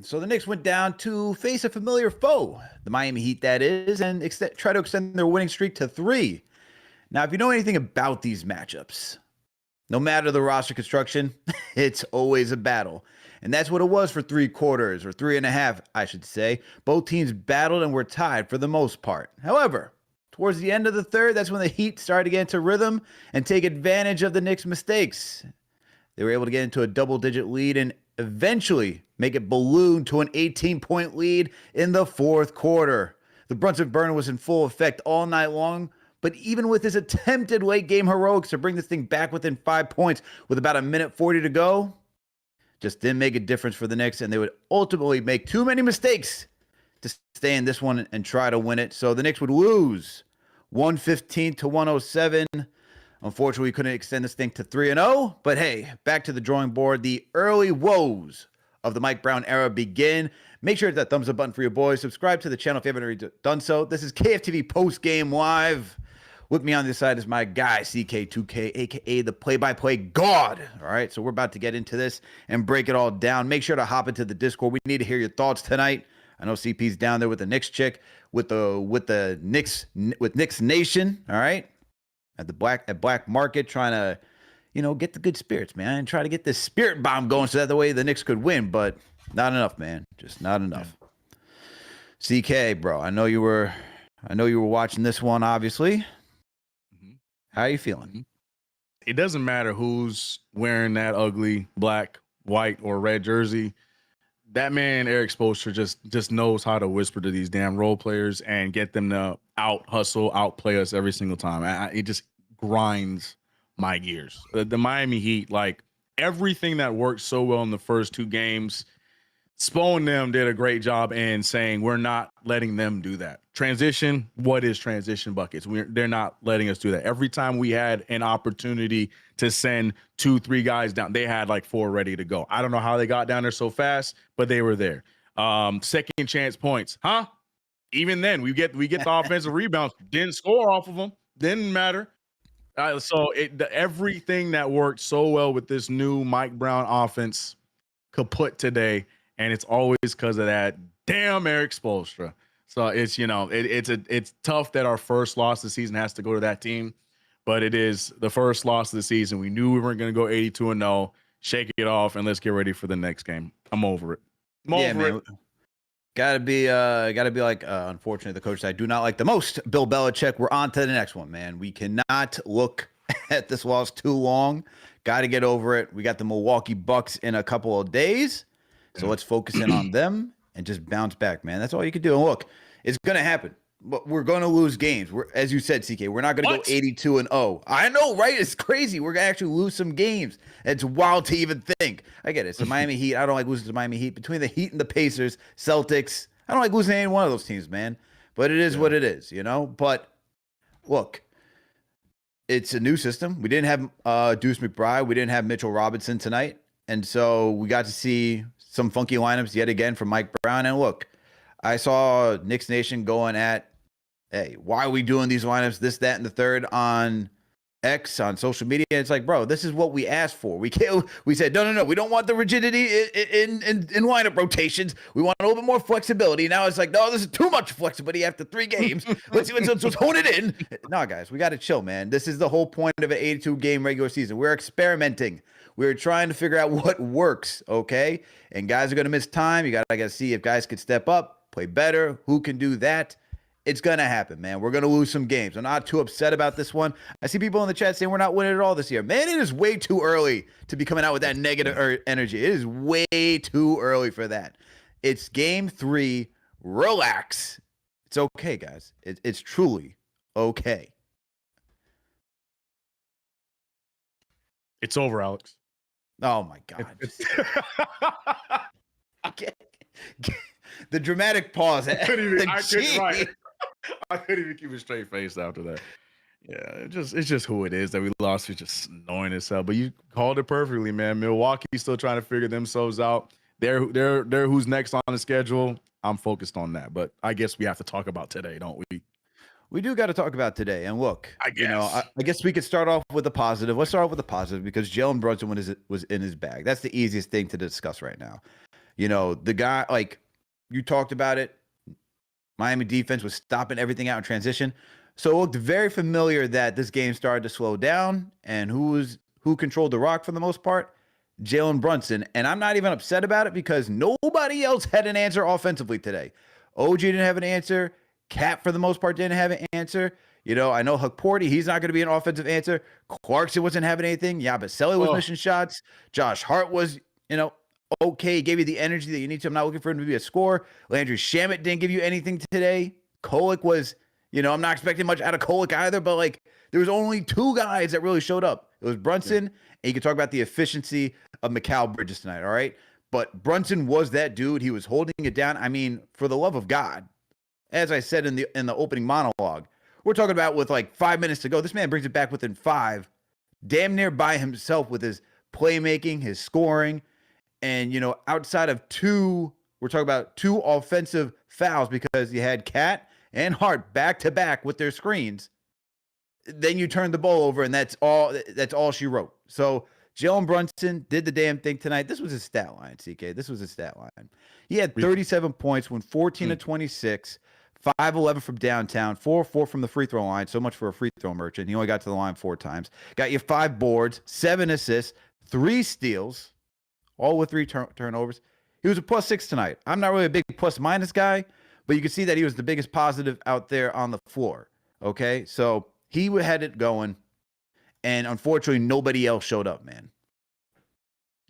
So the Knicks went down to face a familiar foe, the Miami Heat, that is, and try to extend their winning streak to 3. Now, if you know anything about these matchups, no matter the roster construction, it's always a battle. And that's what it was for 3 quarters, or 3.5, I should say. Both teams battled and were tied for the most part. However, towards the end of the third, that's when the Heat started to get into rhythm and take advantage of the Knicks' mistakes. They were able to get into a double-digit lead and eventually make it balloon to an 18-point lead in the fourth quarter. The Brunson burn was in full effect all night long, but even with his attempted late-game heroics to bring this thing back within 5 points with about 1:40 to go, just didn't make a difference for the Knicks, and they would ultimately make too many mistakes to stay in this one and try to win it. So the Knicks would lose 115 to 107. Unfortunately, we couldn't extend this thing to 3-0, but hey, back to the drawing board. The early woes of the Mike Brown era begin. Make sure to hit that thumbs up button for your boys. Subscribe to the channel if you haven't already done so. This is KFTV Postgame Live. With me on this side is my guy, CK2K, a.k.a. the play-by-play god. All right, so we're about to get into this and break it all down. Make sure to hop into the Discord. We need to hear your thoughts tonight. I know CP's down there with the Knicks chick, with Knicks Nation, all right? At Black Market, trying to, get the good spirits, man, and try to get this spirit bomb going so that the way the Knicks could win, but not enough, man. Just not enough. CK, bro, I know you were watching this one, obviously. How are you feeling? It doesn't matter who's wearing that ugly black, white, or red jersey. That man, Eric Spoelstra, just knows how to whisper to these damn role players and get them to out-hustle, outplay us every single time. It just grinds my gears. The Miami Heat, like, everything that worked so well in the first 2 games, Spo and them did a great job in saying we're not letting them do that. Transition, what is transition buckets? They're not letting us do that. Every time we had an opportunity to send 2-3 guys down, they had like 4 ready to go. I don't know how they got down there so fast, but they were there. Second chance points, huh? Even then, we get the offensive rebounds. Didn't score off of them. Didn't matter. So everything that worked so well with this new Mike Brown offense kaput today. And it's always because of that damn Eric Spoelstra. So it's, it's tough that our first loss of the season has to go to that team, but it is the first loss of the season. We knew we weren't going to go 82-0, shake it off, and let's get ready for the next game. I'm over it. Man. Gotta be like, unfortunately, the coach I do not like the most, Bill Belichick. We're on to the next one, man. We cannot look at this loss too long. Got to get over it. We got the Milwaukee Bucks in a couple of days. So let's focus in on them and just bounce back, man. That's all you can do. And look, it's going to happen. But we're going to lose games. As you said, CK, we're not going to go 82-0. I know, right? It's crazy. We're going to actually lose some games. It's wild to even think. I get it. It's the Miami Heat. I don't like losing to Miami Heat. Between the Heat and the Pacers, Celtics, I don't like losing to any one of those teams, man. But it is what it is, But look, it's a new system. We didn't have Deuce McBride. We didn't have Mitchell Robinson tonight. And so we got to see some funky lineups yet again from Mike Brown. And look, I saw Knicks Nation going at, hey, why are we doing these lineups, this, that, and the third on X, on social media? It's like, bro, this is what we asked for. We said, no, we don't want the rigidity in lineup rotations. We want a little bit more flexibility. Now it's like, no, this is too much flexibility after 3 games. Let's hone it in. No, guys, we got to chill, man. This is the whole point of an 82-game regular season. We're experimenting. We're trying to figure out what works, okay? And guys are going to miss time. You got to see if guys could step up, play better, who can do that. It's going to happen, man. We're going to lose some games. I'm not too upset about this one. I see people in the chat saying we're not winning at all this year. Man, it is way too early to be coming out with that negative energy. It is way too early for that. It's game 3. Relax. It's okay, guys. It's truly okay. It's over, Alex. Oh, my God. The dramatic pause. I couldn't even keep a straight face after that. Yeah, it's just who it is that we lost. It's just annoying as hell. But you called it perfectly, man. Milwaukee's still trying to figure themselves out. They're who's next on the schedule. I'm focused on that. But I guess we have to talk about today, don't we? We do got to talk about today. And look, I guess we could start off with a positive. Let's start off with a positive because Jalen Brunson was in his bag. That's the easiest thing to discuss right now. The guy, like you talked about it, Miami defense was stopping everything out in transition. So it looked very familiar that this game started to slow down. And who controlled the rock for the most part? Jalen Brunson. And I'm not even upset about it because nobody else had an answer offensively today. OG didn't have an answer. Cat, for the most part, didn't have an answer. I know Huck Porty, he's not going to be an offensive answer. Clarkson wasn't having anything. Yabusele was missing shots. Josh Hart was, okay, gave you the energy that you need to. I'm not looking for him to be a scorer. Landry Shamet didn't give you anything today. Kolek was, I'm not expecting much out of Kolek either, but like there was only two guys that really showed up. It was Brunson, and you can talk about the efficiency of Mikal Bridges tonight, all right? But Brunson was that dude. He was holding it down. I mean, for the love of God, as I said in the opening monologue, we're talking about with like 5 minutes to go. This man brings it back within 5, damn near by himself with his playmaking, his scoring. And, outside of we're talking about 2 offensive fouls because you had Cat and Hart back to back with their screens. Then you turned the ball over, and that's all she wrote. So Jalen Brunson did the damn thing tonight. This was his stat line, CK. This was his stat line. He had 37 points, went 14 to 26, 5-11 from downtown, 4-4 from the free throw line. So much for a free throw merchant. He only got to the line 4 times. Got you 5 boards, 7 assists, 3 steals, all with 3 turnovers. He was a +6 tonight. I'm not really a big plus-minus guy, but you can see that he was the biggest positive out there on the floor. Okay, so he had it going, and unfortunately, nobody else showed up, man.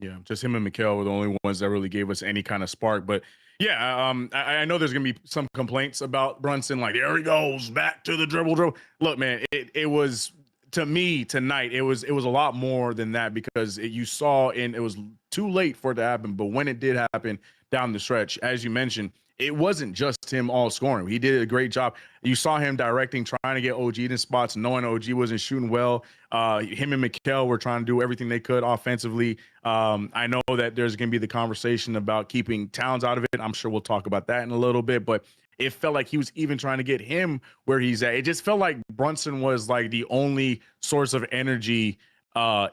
Yeah, just him and Mikal were the only ones that really gave us any kind of spark. But yeah, I know there's gonna be some complaints about Brunson, like there he goes back to the dribble. Look, man, it was, to me tonight, it was a lot more than that because you saw, and it was too late for it to happen. But when it did happen down the stretch, as you mentioned, it wasn't just him all scoring. He did a great job. You saw him directing, trying to get OG in spots, knowing OG wasn't shooting well. Him and Mikal were trying to do everything they could offensively. I know that there's going to be the conversation about keeping Towns out of it. I'm sure we'll talk about that in a little bit, but it felt like he was even trying to get him where he's at. It just felt like Brunson was like the only source of energy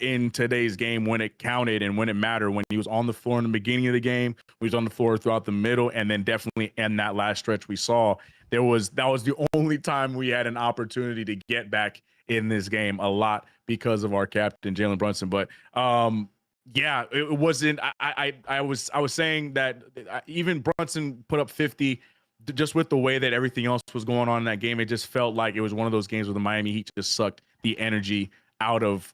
in today's game when it counted and when it mattered, when he was on the floor in the beginning of the game, he was on the floor throughout the middle, and then definitely in that last stretch we saw, that was the only time we had an opportunity to get back in this game a lot because of our captain, Jalen Brunson. But yeah, it wasn't, I was saying that even Brunson put up 50 just with the way that everything else was going on in that game. It just felt like it was one of those games where the Miami Heat just sucked the energy out of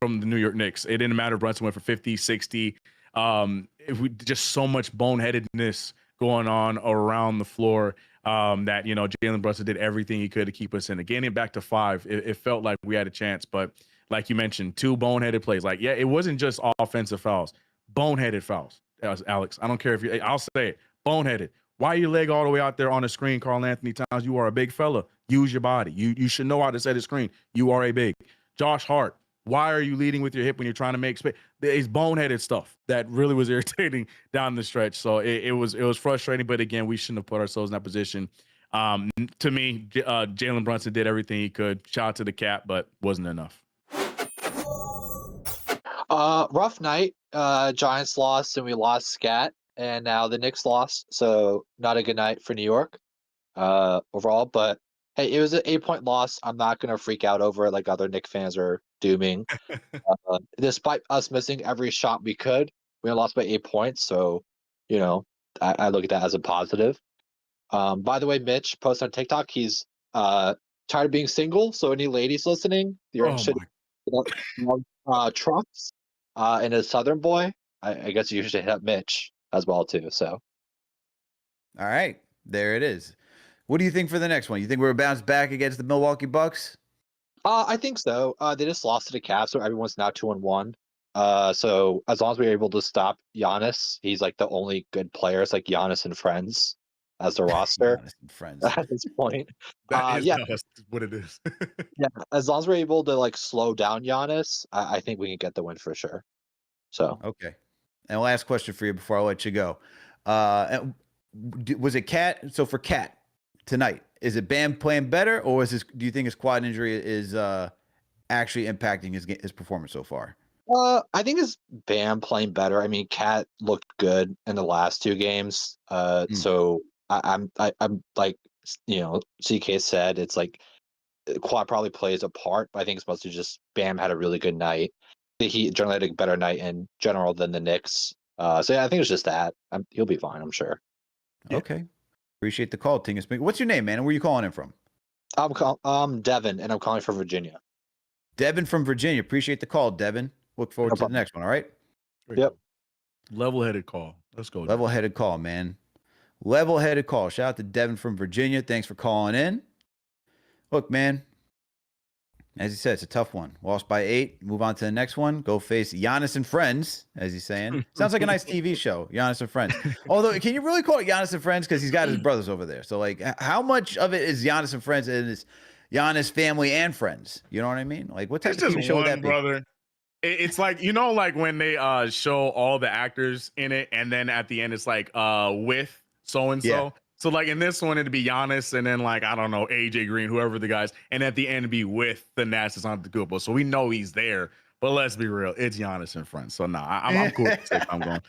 from the New York Knicks. It didn't matter. Brunson went for 50, 60. If we just so much boneheadedness going on around the floor that, Jalen Brunson did everything he could to keep us in it. Getting it back to 5, it felt like we had a chance. But like you mentioned, 2 boneheaded plays. Like, yeah, it wasn't just offensive fouls, boneheaded fouls. Alex, I don't care if I'll say it, boneheaded. Why your leg all the way out there on the screen, Karl Anthony Towns? You are a big fella. Use your body. You should know how to set a screen. You are a big. Josh Hart, why are you leading with your hip when you're trying to make space? It's boneheaded stuff that really was irritating down the stretch. So it was frustrating. But again, we shouldn't have put ourselves in that position. To me, Jalen Brunson did everything he could. Shout out to the Cap, but wasn't enough. Rough night. Giants lost and we lost Scat, and now the Knicks lost. So not a good night for New York overall. But hey, it was an 8-point loss. I'm not gonna freak out over it like other Knicks fans are dooming. Despite us missing every shot we could, we lost by 8 points. So, I look at that as a positive. By the way, Mitch posted on TikTok he's tired of being single. So any ladies listening, you're interested in trucks and a Southern boy, I guess you should hit up Mitch as well too. So, all right, there it is. What do you think for the next one? You think we're bounce back against the Milwaukee Bucks? I think so. They just lost to the Cavs, so everyone's now 2-1. So as long as we're able to stop Giannis, he's like the only good player. It's like Giannis and friends as the roster. Giannis and friends at this point. That's what it is. Yeah, as long as we're able to like slow down Giannis, I think we can get the win for sure. So okay. And last question for you before I let you go. Was it Cat? So for Cat tonight, is it Bam playing better, or do you think his quad injury is actually impacting his performance so far? I think it's Bam playing better. I mean, Cat looked good in the last 2 games. So I'm like, CK said, it's like Quad probably plays a part, but I think it's mostly just Bam had a really good night. The Heat generally had a better night in general than the Knicks. So yeah, I think it's just that. He'll be fine, I'm sure. Yeah. Okay. Appreciate the call, Tingus. What's your name, man? And where are you calling in from? I'm Devin, and I'm calling from Virginia. Devin from Virginia. Appreciate the call, Devin. Look forward No to the problem. next one. All right. Yep. Level-headed call. Let's go. Level-headed call, man. Level-headed call. Shout out to Devin from Virginia. Thanks for calling in. Look, man. As he said, it's a tough one. Lost by 8. Move on to the next one. Go face Giannis and Friends, as he's saying. Sounds like a nice TV show, Giannis and Friends. Although, can you really call it Giannis and Friends? Because he's got his brothers over there. So, like, how much of it is Giannis and Friends and is Giannis family and friends? You know what I mean? Like, what type It's of just TV show would one that be? brother. It's like, like when they show all the actors in it, and then at the end it's like with so and so. Yeah. So like in this one it'd be Giannis, and then like I don't know, AJ Green, whoever the guys, and at the end it'd be with the Nasus Antetokounmpo. So we know he's there, but let's be real, it's Giannis and friends. So nah, I'm cool with the take I'm going.